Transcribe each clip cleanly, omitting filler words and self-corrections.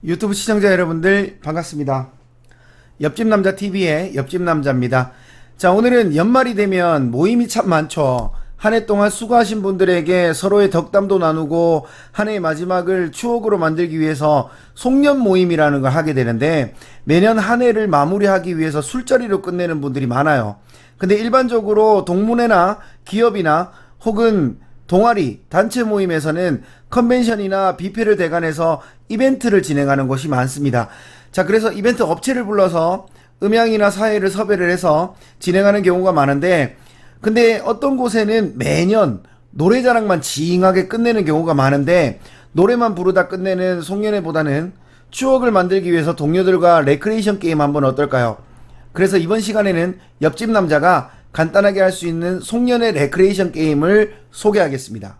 유튜브 시청자 여러분들 반갑습니다. 옆집 남자 TV의 옆집 남자입니다. 자, 오늘은 연말이 되면 모임이 참 많죠. 한 해 동안 수고하신 분들에게 서로의 덕담도 나누고 한 해의 마지막을 추억으로 만들기 위해서 송년 모임이라는 걸 하게 되는데, 매년 한 해를 마무리하기 위해서 술자리로 끝내는 분들이 많아요. 근데 일반적으로 동문회나 기업이나 혹은 동아리, 단체 모임에서는 컨벤션이나 뷔페를 대관해서 이벤트를 진행하는 곳이 많습니다. 자, 그래서 이벤트 업체를 불러서 음향이나 사회를 섭외를 해서 진행하는 경우가 많은데, 근데 어떤 곳에는 매년 노래자랑만 징하게 끝내는 경우가 많은데, 노래만 부르다 끝내는 송년회보다는 추억을 만들기 위해서 동료들과 레크레이션 게임 한번 어떨까요? 그래서 이번 시간에는 옆집 남자가 간단하게 할 수 있는 송년회 레크레이션 게임을 소개하겠습니다.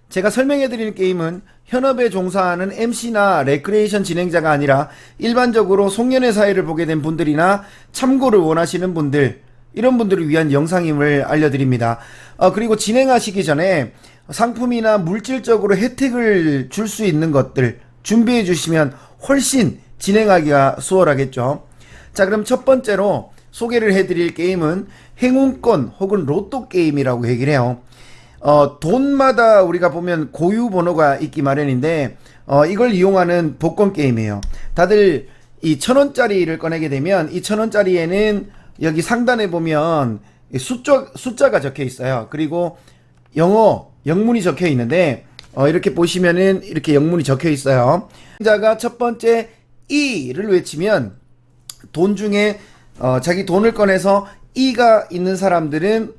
제가 설명해드릴 게임은 현업에 종사하는 MC나 레크레이션 진행자가 아니라 일반적으로 송년회 사회를 보게 된 분들이나 참고를 원하시는 분들, 이런 분들을 위한 영상임을 알려드립니다. 그리고 진행하시기 전에 상품이나 물질적으로 혜택을 줄 수 있는 것들 준비해 주시면 훨씬 진행하기가 수월하겠죠. 자, 그럼 첫 번째로 소개를 해드릴 게임은 행운권 혹은 로또 게임이라고 얘기를 해요. 돈마다 우리가 보면 고유 번호가 있기 마련인데, 이걸 이용하는 복권 게임이에요. 다들 이 1,000원짜리를 꺼내게 되면 이 1,000원짜리에는 여기 상단에 보면 숫자가 적혀 있어요. 그리고 영문이 적혀 있는데, 이렇게 보시면은 이렇게 영문이 적혀 있어요. 자가 첫 번째 E를 외치면 돈 중에 자기 돈을 꺼내서 E가 있는 사람들은,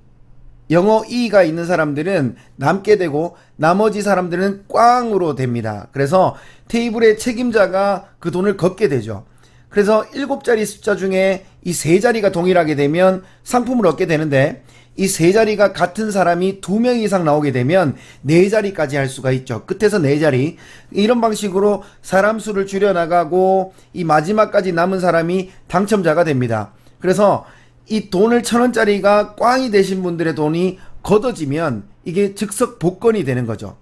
영어 E가 있는 사람들은 남게 되고 나머지 사람들은 꽝으로 됩니다. 그래서 테이블의 책임자가 그 돈을 걷게 되죠. 그래서 7자리 숫자 중에 이 3자리가 동일하게 되면 상품을 얻게 되는데, 이 3자리가 같은 사람이 2명 이상 나오게 되면 4자리까지 할 수가 있죠. 끝에서 4자리. 이런 방식으로 사람 수를 줄여나가고 이 마지막까지 남은 사람이 당첨자가 됩니다. 그래서 이 돈을 1,000원짜리가 꽝이 되신 분들의 돈이 걷어지면 이게 즉석 복권이 되는 거죠.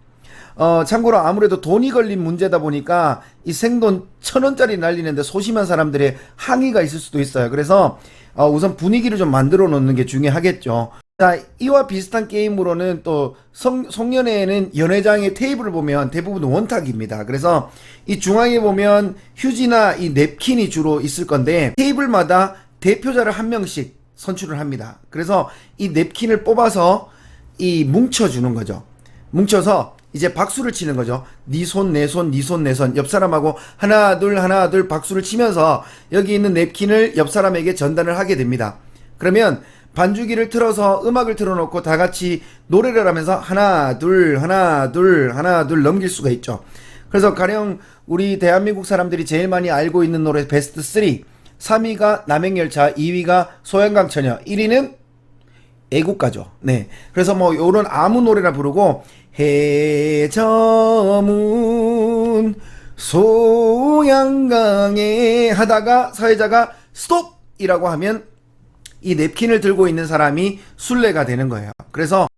참고로 아무래도 돈이 걸린 문제다 보니까 이 생돈 1,000원짜리 날리는데 소심한 사람들의 항의가 있을 수도 있어요. 그래서 우선 분위기를 좀 만들어 놓는 게 중요하겠죠. 자, 이와 비슷한 게임으로는 또 송년회에는 연회장의 테이블을 보면 대부분 원탁입니다. 그래서 이 중앙에 보면 휴지나 이 냅킨이 주로 있을 건데, 테이블마다 대표자를 한 명씩 선출을 합니다. 그래서 이 냅킨을 뽑아서 이 뭉쳐주는 거죠. 뭉쳐서 이제 박수를 치는 거죠. 네 손, 내 손, 네 손, 내 손. 옆 사람하고 하나, 둘 박수를 치면서 여기 있는 냅킨을 옆 사람에게 전달을 하게 됩니다. 그러면 반주기를 틀어서 음악을 틀어놓고 다 같이 노래를 하면서 하나, 둘, 하나, 둘, 하나, 둘 넘길 수가 있죠. 그래서 가령 우리 대한민국 사람들이 제일 많이 알고 있는 노래 베스트 3. 3위가 남행열차, 2위가 소양강처녀, 1위는 애국가죠. 네. 그래서 뭐 요런 아무 노래나 부르고 해저문 소양강에 하다가 사회자가 스톱이라고 하면 이 냅킨을 들고 있는 사람이 순례가 되는 거예요. 그래서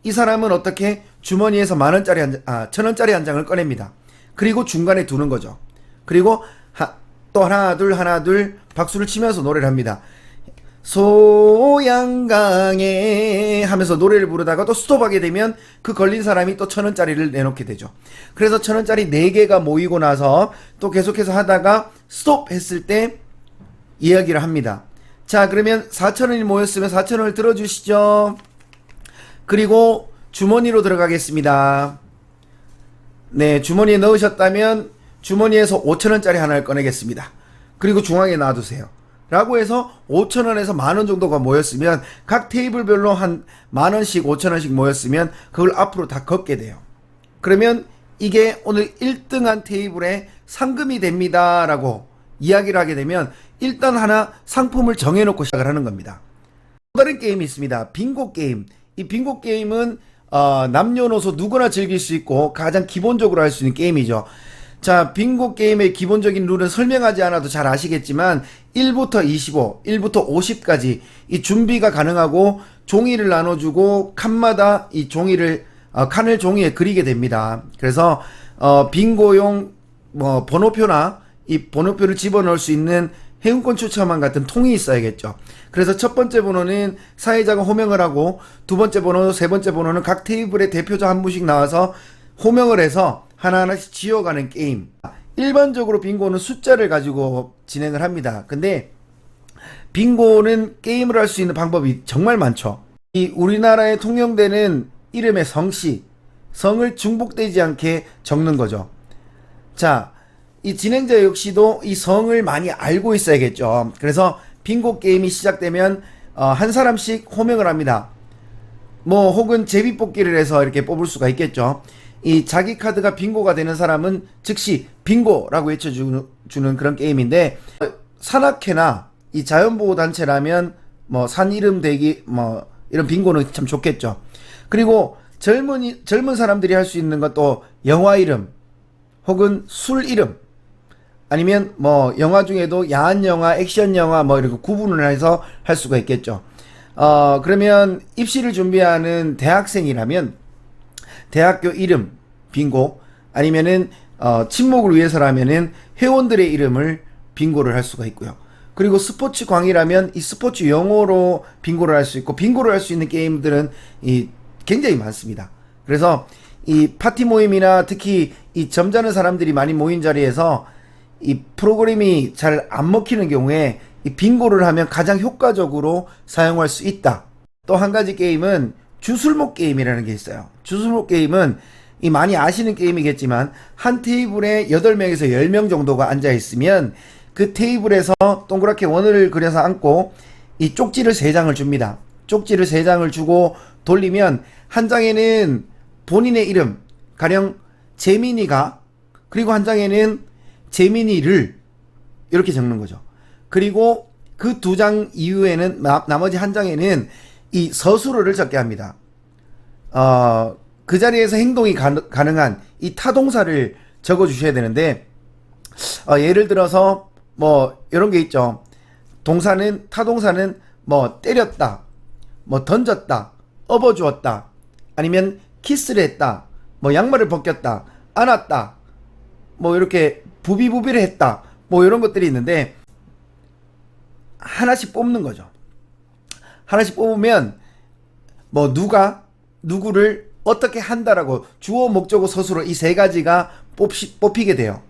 이 사람은 어떻게 주머니에서 1,000원짜리 한 장을 꺼냅니다. 그리고 중간에 두는 거죠. 그리고 또 하나 둘 박수를 치면서 노래를 합니다. 소양강에 하면서 노래를 부르다가 또 스톱하게 되면 그 걸린 사람이 또 1,000원짜리를 내놓게 되죠. 그래서 1,000원짜리 4개가 모이고 나서 또 계속해서 하다가 스톱 했을 때 이야기를 합니다. 자, 그러면 4,000원이 모였으면 4,000원을 들어주시죠. 그리고 주머니로 들어가겠습니다. 네, 주머니에 넣으셨다면 주머니에서 5,000원짜리 하나를 꺼내겠습니다. 그리고 중앙에 놔두세요. 라고 해서 5,000원에서 만원 정도가 모였으면 각 테이블별로 한 만원씩 5,000원씩 모였으면 그걸 앞으로 다 걷게 돼요. 그러면 이게 오늘 1등한 테이블에 상금이 됩니다 라고 이야기를 하게 되면 일단 하나 상품을 정해놓고 시작을 하는 겁니다. 또 다른 게임이 있습니다. 빙고 게임. 이 빙고 게임은 남녀노소 누구나 즐길 수 있고 가장 기본적으로 할 수 있는 게임이죠. 자, 빙고 게임의 기본적인 룰은 설명하지 않아도 잘 아시겠지만 1부터 25, 1부터 50까지 이 준비가 가능하고 종이를 나눠주고 칸마다 이 종이를 칸을 종이에 그리게 됩니다. 그래서 빙고용 뭐 번호표나 이 번호표를 집어넣을 수 있는 행운권 추첨함 같은 통이 있어야겠죠. 그래서 첫 번째 번호는 사회자가 호명을 하고, 두 번째 번호, 세 번째 번호는 각 테이블에 대표자 한 분씩 나와서 호명을 해서 하나하나씩 지어가는 게임. 일반적으로 빙고는 숫자를 가지고 진행을 합니다. 근데 빙고는 게임을 할 수 있는 방법이 정말 많죠. 이 우리나라에 통용되는 이름의 성씨, 성을 중복되지 않게 적는 거죠. 자, 이 진행자 역시도 이 성을 많이 알고 있어야겠죠. 그래서 빙고 게임이 시작되면 한 사람씩 호명을 합니다. 뭐 혹은 제비뽑기를 해서 이렇게 뽑을 수가 있겠죠. 이 자기 카드가 빙고가 되는 사람은 즉시 빙고라고 외쳐주는 그런 게임인데, 산악회나 이 자연보호단체라면 뭐 산 이름 대기 뭐 이런 빙고는 참 좋겠죠. 그리고 젊은 사람들이 할 수 있는 것도 영화 이름 혹은 술 이름, 아니면 뭐 영화 중에도 야한 영화, 액션 영화 뭐 이렇게 구분을 해서 할 수가 있겠죠. 그러면 입시를 준비하는 대학생이라면 대학교 이름 빙고, 아니면은 친목을 위해서라면은 회원들의 이름을 빙고를 할 수가 있고요. 그리고 스포츠 광이라면 이 스포츠 용어로 빙고를 할 수 있고, 빙고를 할 수 있는 게임들은 굉장히 많습니다. 그래서 이 파티 모임이나 특히 이 점잖은 사람들이 많이 모인 자리에서 이 프로그램이 잘 안 먹히는 경우에 이 빙고를 하면 가장 효과적으로 사용할 수 있다. 또 한 가지 게임은 주술목 게임이라는 게 있어요. 주술목 게임은 이 많이 아시는 게임이겠지만, 한 테이블에 8명에서 10명 정도가 앉아 있으면 그 테이블에서 동그랗게 원을 그려서 앉고 이 쪽지를 3장을 줍니다. 쪽지를 3장을 주고 돌리면 한 장에는 본인의 이름, 가령 재민이가, 그리고 한 장에는 재민이를 이렇게 적는 거죠. 그리고 그 2장 이후에는 나머지 한 장에는 이 서술어를 적게 합니다. 그 자리에서 행동이 가능한 이 타동사를 적어 주셔야 되는데, 예를 들어서 뭐 이런 게 있죠. 타동사는 뭐 때렸다, 뭐 던졌다, 업어주었다, 아니면 키스를 했다, 뭐 양말을 벗겼다, 안았다, 뭐 이렇게 부비부비를 했다, 뭐 이런 것들이 있는데, 하나씩 뽑는 거죠. 하나씩 뽑으면 뭐 누가 누구를 어떻게 한다라고 주어 목적어 서술어 이 3가지가 뽑히게 돼요.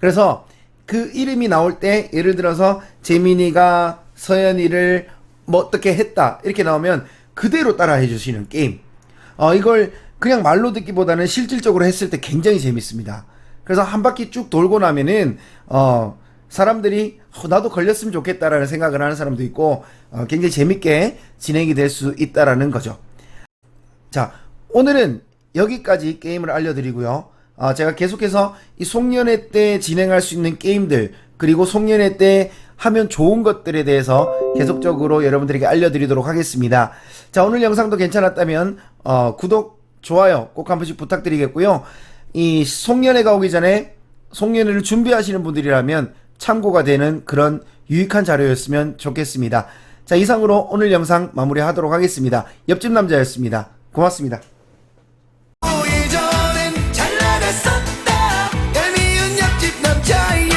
그래서 그 이름이 나올 때, 예를 들어서 재민이가 서연이를 뭐 어떻게 했다 이렇게 나오면 그대로 따라 해주시는 게임. 이걸 그냥 말로 듣기보다는 실질적으로 했을 때 굉장히 재밌습니다. 그래서 한 바퀴 쭉 돌고 나면은 사람들이 나도 걸렸으면 좋겠다라는 생각을 하는 사람도 있고, 굉장히 재밌게 진행이 될 수 있다라는 거죠. 자, 오늘은 여기까지 게임을 알려드리고요. 제가 계속해서 이 송년회 때 진행할 수 있는 게임들, 그리고 송년회 때 하면 좋은 것들에 대해서 계속적으로 여러분들에게 알려드리도록 하겠습니다. 자, 오늘 영상도 괜찮았다면 구독, 좋아요 꼭 한 번씩 부탁드리겠고요. 이 송년회가 오기 전에 송년회를 준비하시는 분들이라면 참고가 되는 그런 유익한 자료였으면 좋겠습니다. 자, 이상으로 오늘 영상 마무리하도록 하겠습니다. 옆집 남자였습니다. 고맙습니다. 예전엔 잘 나갔었다 얄미운 옆집 남자이